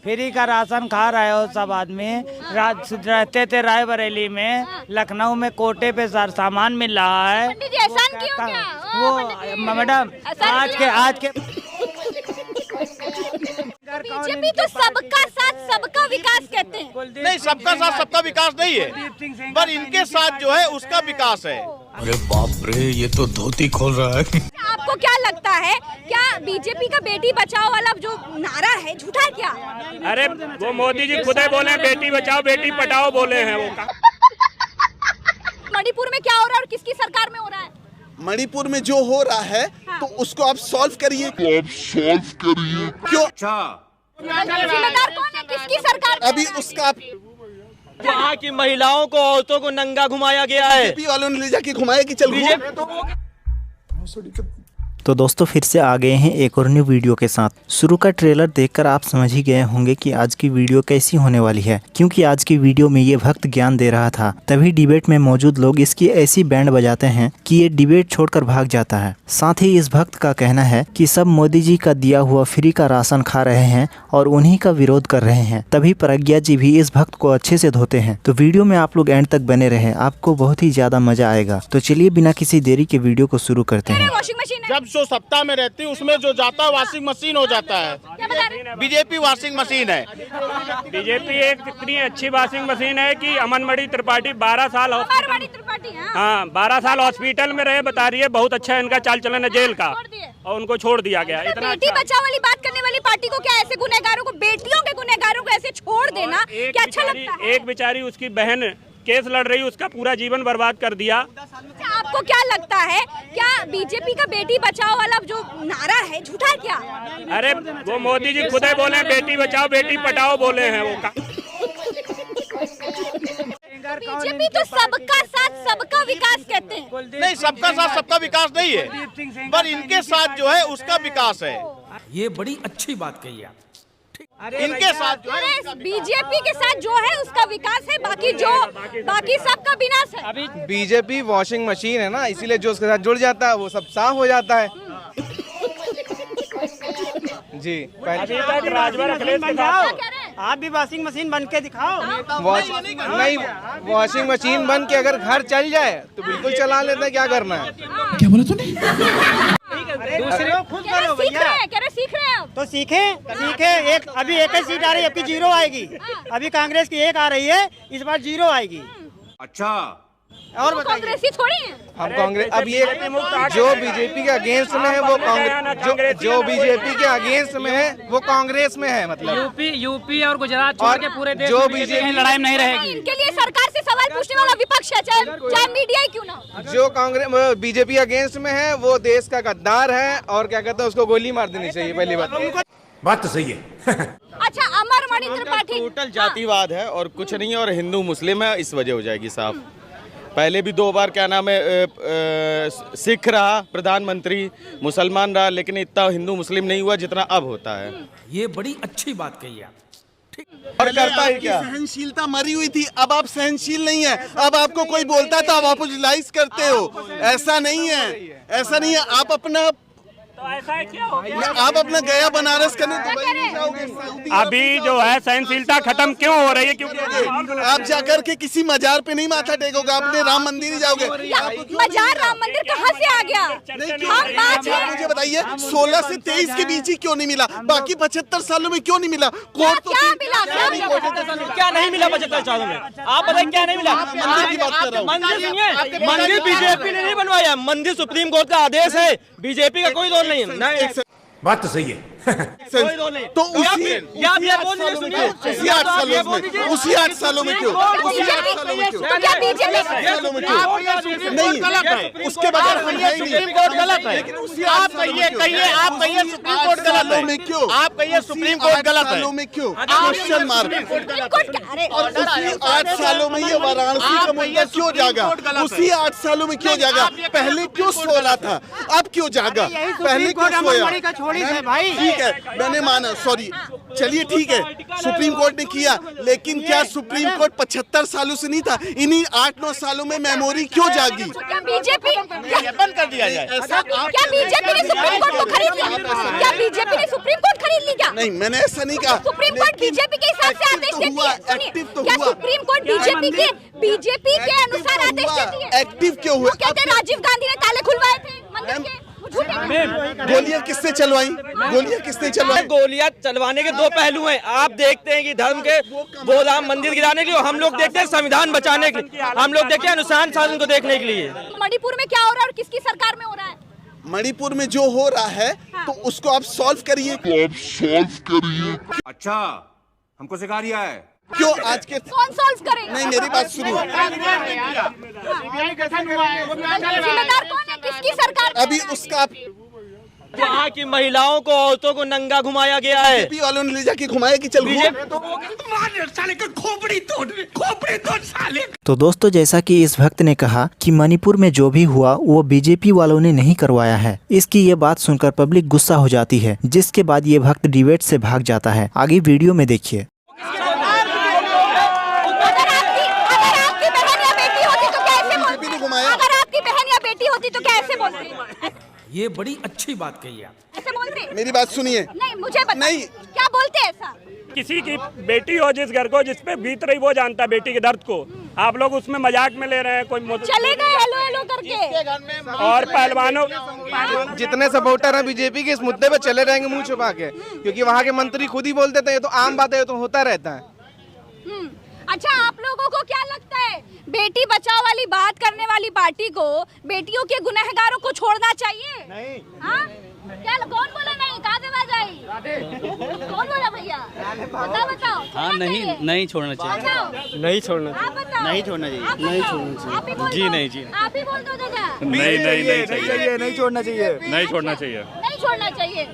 Free का ration खा रहे हो सब आदमी। रहते थे रायबरेली में, लखनऊ में कोटे पे सामान मिल रहा है। पंडित जी एहसान क्यों क्या? वो मैडम आज के बीजेपी तो सबका साथ सबका विकास कहते हैं। नहीं, सबका साथ सबका विकास नहीं है, पर इनके साथ जो है उसका विकास है। अरे बाप रे, ये तो धोती खोल रहा है। आपको क्या लगता है, क्या बीजेपी का बेटी बचाओ वाला जो नारा है झूठा है क्या? अरे वो मोदी जी खुद ही बोले बेटी बचाओ बेटी पढ़ाओ बोले हैं वो। मणिपुर में क्या हो रहा है और किसकी सरकार में हो रहा है? मणिपुर में जो हो रहा है तो उसको आप सॉल्व करिए। क्यों? जिम्मेदार कौन है, किसकी सरकार में अभी हो रहा है? उसका वहाँ की महिलाओं को, औरतों को नंगा घुमाया गया है। बीजेपी वालों ने ले जाके घुमाया कि चल तो दोस्तों फिर से आ गए हैं एक और न्यू वीडियो के साथ। शुरू का ट्रेलर देखकर आप समझ ही गए होंगे कि आज की वीडियो कैसी होने वाली है, क्योंकि आज की वीडियो में ये भक्त ज्ञान दे रहा था, तभी डिबेट में मौजूद लोग इसकी ऐसी बैंड बजाते हैं कि ये डिबेट छोड़कर भाग जाता है। साथ ही इस भक्त का कहना है कि सब मोदी जी का दिया हुआ फ्री का राशन खा रहे हैं और उन्हीं का विरोध कर रहे हैं। तभी प्रज्ञा जी भी इस भक्त को अच्छे से धोते हैं। तो वीडियो में आप लोग एंड तक बने रहे, आपको बहुत ही ज्यादा मजा आएगा। तो चलिए बिना किसी देरी के वीडियो को शुरू करते हैं। वॉशिंग मशीन है। जब जो सत्ता में रहती है उसमें जो जाता है वॉशिंग मशीन हो जाता है। बीजेपी वॉशिंग मशीन है। बीजेपी एक इतनी अच्छी वॉशिंग मशीन है कि अमनमणि त्रिपाठी 12 साल त्रिपाठी हाँ 12 साल हॉस्पिटल में रहे, बता रही है बहुत अच्छा है इनका चाल चलन है जेल का, और उनको छोड़ दिया गया। इतना बेटी बचाओ वाली बात करने वाली पार्टी को क्या ऐसे गुनहगारों को, बेटियों के गुनहगारों को ऐसे छोड़ देना क्या अच्छा लगता है? एक बेचारी उसकी बहन केस लड़ रही, उसका पूरा जीवन बर्बाद कर दिया। आपको क्या लगता है, क्या बीजेपी का बेटी बचाओ वाला जो नारा है झूठा है क्या? अरे वो मोदी जी खुद ही बोले बेटी बचाओ बेटी पढ़ाओ बोले हैं वो। बीजेपी तो सबका साथ सबका विकास कहते हैं। नहीं, सबका साथ सबका विकास नहीं है, पर इनके साथ जो है उसका विकास है। ये बड़ी अच्छी बात कही आप। इनके साथ जो है बीजेपी के साथ जो है उसका विकास है, बाकी सबका विनाश है। अभी बीजेपी वॉशिंग मशीन है ना, इसीलिए जो उसके साथ जुड़ जाता है वो सब साफ हो जाता है। जी अभी तक राजभर अखिलेश के साथ आप भी वॉशिंग मशीन बन के दिखाओ। नहीं, वॉशिंग मशीन बन के अगर घर चल जाए तो बिल्कुल चला लेते हैं, क्या करना है। क्या बोला तूने? दूसरे को खुद करो भैया। सीख रहे हैं आप। तो सीखे। एक अभी एक ही सीट आ रही है, आपकी 0 आएगी। अभी कांग्रेस की 1 आ रही है, इस बार 0 आएगी। अच्छा, और कांग्रेसी थोड़ी है हम कांग्रेस। अब ये जो बीजेपी के अगेंस्ट में है वो कांग्रेस, जो बीजेपी के अगेंस्ट में है वो कांग्रेस में है। मतलब यूपी और गुजरात छोड़ के पूरे देश जो में बीजेपी लड़ाई में नहीं रहेगी। इनके लिए सरकार से सवाल पूछने वाला विपक्ष है, चाहे मीडिया ही क्यों ना हो। जो कांग्रेस बीजेपी अगेंस्ट में है वो देश का गद्दार है, और क्या कहते हैं उसको गोली मार देनी चाहिए। पहली बात तो सही है। अच्छा, अमरमणि त्रिपाठी टोटल जातिवाद है और कुछ नहीं है, और हिंदू मुस्लिम है, इस वजह हो जाएगी साफ। पहले भी 2 बार क्या नाम है सिख रहा प्रधानमंत्री, मुसलमान रहा, लेकिन इतना हिंदू मुस्लिम नहीं हुआ जितना अब होता है। ये बड़ी अच्छी बात कही आप। और करता है क्या? सहनशीलता मरी हुई थी, अब आप सहनशील नहीं है। अब आपको कोई बोलता है तो आप अपोजिलाइज करते हो। ऐसा नहीं है। आप अपना आप अपना गया बनारस करने दुबई नहीं जाओगे, सऊदी अभी जो है सहनशीलता खत्म क्यों हो रही है? क्योंकि आप जाकर के किसी मजार पे नहीं माथा टेकोगे, आपने राम मंदिर ही जाओगे। मजार राम मंदिर कहाँ से आ गया? आप मुझे बताइए 16 से 23 के बीच ही क्यों नहीं मिला? बाकी 75 सालों में क्यों नहीं मिला? कोर्ट तो क्या नहीं मिला 75 सालों में? आप बताइए क्या नहीं मिला? मंदिर की बात कर रहा हूँ। मंदिर बीजेपी ने नहीं बनवाया, मंदिर सुप्रीम कोर्ट का आदेश है, बीजेपी का कोई नहीं है। बात तो सही है। तो उसी 8 सालों में क्यों? नहीं, उसके बगैर हम है ही नहीं। गलत है। आप कहिए सुप्रीम कोर्ट गलत है। क्यों? आप कहिए सुप्रीम कोर्ट गलत है। सालों में क्यों? Question mark. और उसी 8 सालों में ये वाराणसी का मुद्दा क्यों जागा? उसी 8 सालों में क्यों जागा? पहले क्यों सो रहा था, अब क्यों जागा? पहले क्यों सोया? छोड़ी है भाई। ठीक है, मैंने माना, सॉरी, चलिए ठीक है, सुप्रीम कोर्ट ने किया, लेकिन क्या सुप्रीम कोर्ट 75 सालों से नहीं था? इन्हीं 8-9 सालों में मेमोरी क्यों जागी? क्या बीजेपी बंद कर दिया जाए। क्या बीजेपी ने सुप्रीम कोर्ट को खरीद लिया? क्या बीजेपी ने सुप्रीम कोर्ट खरीद ली? क्या नहीं, मैंने ऐसा नहीं कहा। सुप्रीम कोर्ट बीजेपी के हिसाब से आदेश देती है। एक्टिव तो क्या हुआ। सुप्रीम कोर्ट बीजेपी के अनुसार आदेश देती है? एक्टिव क्यों हुए? कहते हैं राजीव गांधी ने ताले खुलवाए थे मंदिर के, वो झूठे हैं। गोलियां किसने चलवाई? गोलियां किसने चलवाई? गोलियां चलवाने के दो पहलू हैं। आप देखते हैं कि धर्म के गोदाम मंदिर गिराने के लिए, हम लोग देखते हैं संविधान बचाने के लिए, हम लोग देखते हैं अनुशासन शासन को देखने के लिए। मणिपुर में क्या हो रहा है और किसकी सरकार में हो रहा है? मणिपुर में जो हो रहा है तो उसको आप सॉल्व करिए। अच्छा, हमको सिखा रिया है। क्यों आज के कौन सॉल्व करेगा? नहीं, मेरी बात सुनो। जिम्मेदार कौन है? किसकी सरकार? अभी उसका वहाँ की महिलाओं को, औरतों को नंगा घुमाया गया है। बीजेपी वालों ने ले जाके घुमाया कि चल तो दोस्तों, जैसा कि इस भक्त ने कहा कि मणिपुर में जो भी हुआ वो बीजेपी वालों ने नहीं करवाया है। इसकी ये बात सुनकर पब्लिक गुस्सा हो जाती है, जिसके बाद ये भक्त डिबेट से भाग जाता है। आगे वीडियो में देखिए। अगर आपकी बहन या बेटी होती तो क्या ऐसे बोलते? ये बड़ी अच्छी बात कही आप। ऐसे बोलते? मेरी बात सुनिए। नहीं, मुझे बता, नहीं। क्या बोलते ऐसा? किसी की बेटी हो जिस घर को, जिस पे बीत रही वो जानता है बेटी के दर्द को। आप लोग उसमें मजाक में ले रहे हैं। कोई चले गए हेलो हेलो करके। और पहलवानों जितने सपोर्टर हैं बीजेपी के, इस मुद्दे पे चले रहेंगे मुंह छुपा के, क्योंकि वहाँ के मंत्री खुद ही बोल देते हैं ये तो आम बात है, ये तो होता रहता है। अच्छा, आप लोगों को क्या लगता है, बेटी बचाओ वाली बात करने वाली पार्टी को बेटियों के गुनहगारों को छोड़ना चाहिए? नहीं। हाँ? क्या कौन बोला नहीं? कहाँ से बात आई? कौन बोला भैया? बताओ। हाँ, नहीं छोड़ना चाहिए। नहीं छोड़ना आप बताओ। नहीं छोड़ना चाहिए। नहीं छोड़ना चाहिए। आप ही बोल जी दो। नहीं, जी आप ही बोल दो दादा। नहीं चाहिए, नहीं छोड़ना चाहिए, नहीं छोड़ना चाहिए। नहीं छोड़ना चाहिए।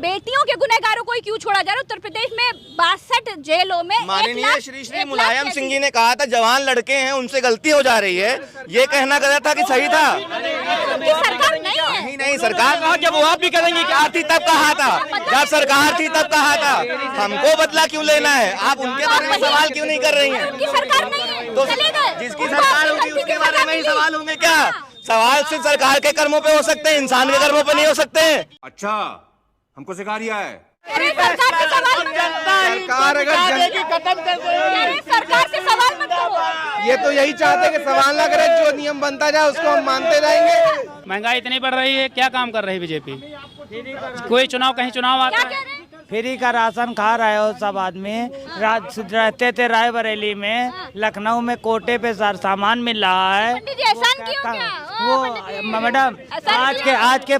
बेटियों के गुनहगारों को ही क्यों छोड़ा जा रहा है? उत्तर प्रदेश में 62 जेलों में माननीय श्री मुलायम सिंह जी ने कहा था जवान लड़के हैं उनसे गलती हो जा रही है, ये कहना गलत था कि सही था? सरकार नहीं है। नहीं, सरकार कहा, जब वो आप भी करेंगे क्या थी तब कहा था, जब सरकार थी तब कहा था। हमको बदला क्यों लेना है? आप उनके बारे में सवाल क्यों नहीं कर रही हैं? उनकी सरकार नहीं है, तो चले गए। जिसकी सरकार होगी उसके बारे में ही सवाल होंगे क्या? सवाल सिर्फ सरकार के कर्मों पे हो सकते हैं, इंसान के कर्मों पे नहीं हो सकते। अच्छा, हमको सिखा रिया है। सरकार से सवाल मत करो। सरकार अगर सरकार से सवाल मत करो। ये तो यही चाहते हैं कि सवाल ना करे, जो नियम बनता जाए उसको हम मानते जाएंगे। महंगाई इतनी बढ़ रही है, क्या काम कर रही है बीजेपी? कोई चुनाव, कहीं चुनाव आता है, फ्री का राशन खा रहे हो सब आदमी। रहते थे रायबरेली में, लखनऊ में कोटे पे सामान मिल रहा है। पंडित जी, एहसान क्यों क्या? वो मैडम, आज के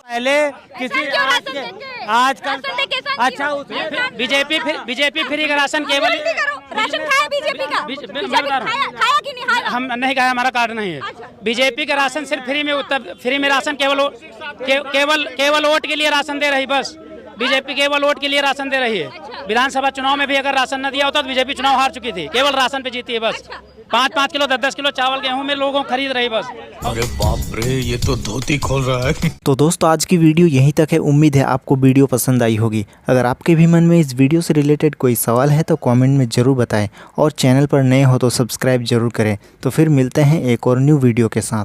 पहले किसी आजकल अच्छा बीजेपी फ्री का राशन केवल राशन खाया बीजेपी का? खाया कि नहीं खाया? हम नहीं खाया, हमारा कार्ड नहीं है। बीजेपी का राशन सिर्फ फ्री में राशन केवल वोट के लिए राशन दे रही, बस बीजेपी केवल वोट के लिए राशन दे रही है। विधानसभा चुनाव में भी अगर राशन न दिया होता तो बीजेपी चुनाव हार चुकी थी, केवल राशन पे जीती है बस। 5-5 किलो 10-10 किलो चावल गेहूं में लोगों खरीद रही बस। अरे बाप रे, ये तो धोती खोल रहा है। तो दोस्तों, आज की वीडियो यहीं तक है। उम्मीद है आपको वीडियो पसंद आई होगी। अगर आपके भी मन में इस वीडियो से रिलेटेड कोई सवाल है तो कमेंट में ज़रूर बताएं, और चैनल पर नए हो तो सब्सक्राइब जरूर करें। तो फिर मिलते हैं एक और न्यू वीडियो के साथ।